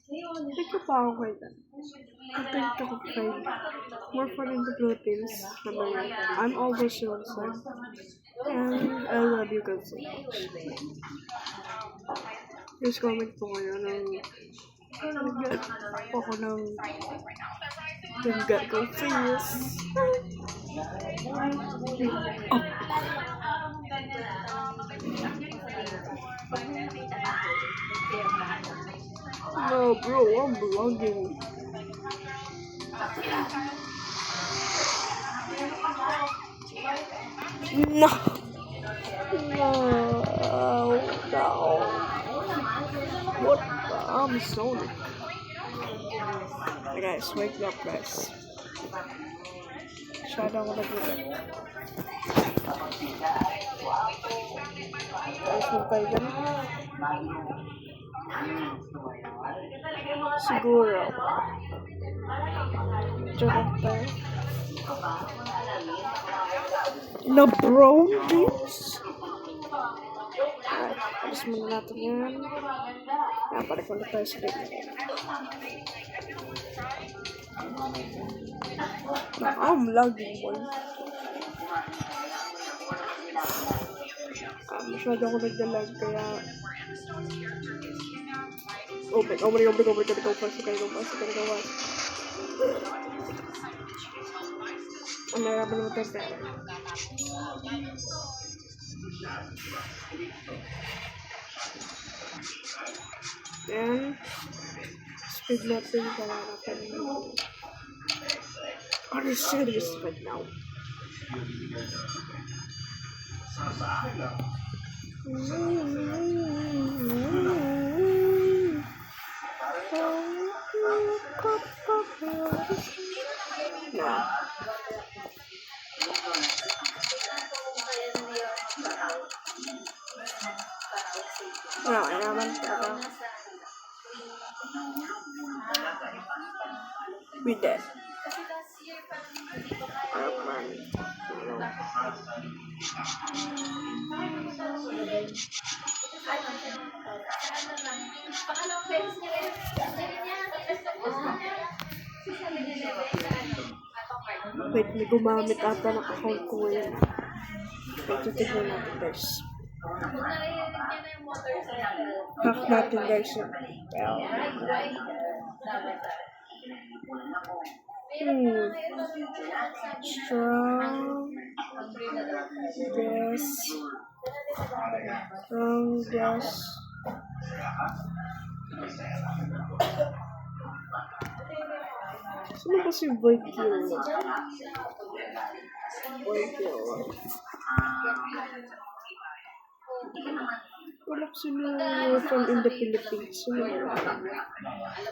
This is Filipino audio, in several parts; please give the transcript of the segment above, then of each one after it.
Thank you pa ako kay Dan. Thank you kay More Fun in the Philippines. I'm always your son. And I love you guys so much. Please comment po kayo ng nag-get po ako ng nag-get ko face. No, bro, I'm vlogging. No. What? I'm Sonic. Hey guys, wake up guys. Masyado ako nag-ulit. Guys, magpay ganun. Siguro. Joke tayo. Na brown beans? Alright, alis muna natin yan. Balik ulit tayo sa dito. I'm lagging boy. Masyado ako nagdalag kaya open. Ang naraman naman tayo pera. Ayan. Speed natin para natin. Are you serious right now? Yeah. No, I haven't be dead. Wait, may gumamit ata ng account ko ngayon. Wait, titignan natin guys. Hack natin guys yun. Strong. Yes. Strong. Yes. Sino ba si Void Killer? Void Killer. Wala ko sino from in the Philippines.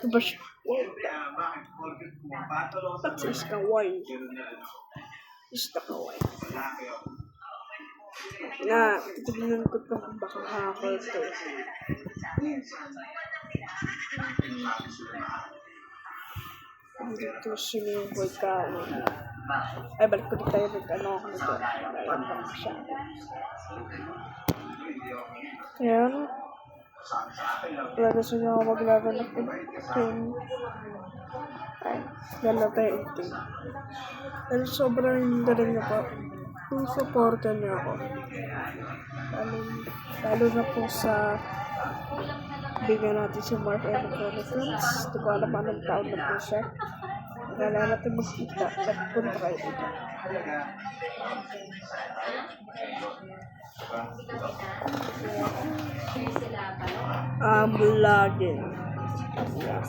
Diba siya? Ba't sa Iskaway? Iskaway. Na, titignan ko ito kung baka hacker ito. Dito sino yung boy ka. Ay, balik ko dito tayo. Nag-ano ako nito. Ayan pa siya. Ayan. Wala na siya ako maglaban ng pin. Ay, lalo tayo itin. Dahil sobrang galing na po. Kung supportan niyo ako. Lalo na po sa bigyan natin si Mark and Philippines. Hindi ko alam anong taon na po siya. Kailangan natin magkita. Nagpunta kayo dito. I'm lagging. Yeah.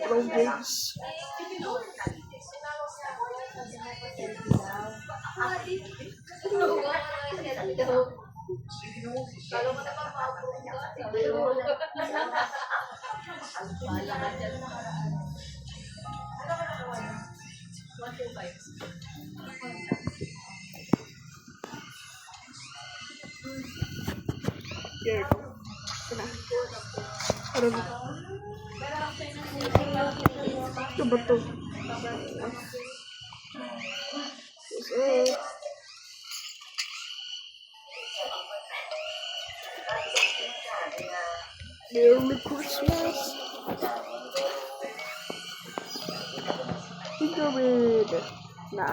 Pro games. Here. Ito ba ito? Merry Christmas. Gingerbread. Na.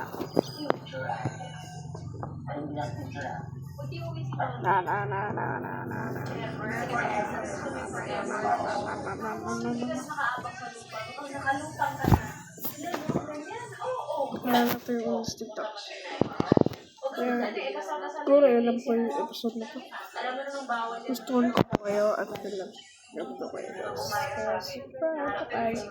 Wala na ito yung ulas TikTok. Kaya, siguro yun lang po yung episode na to. Gustuhan ko po kayo at yun lang. Ganito kayo guys. Kaya, bye.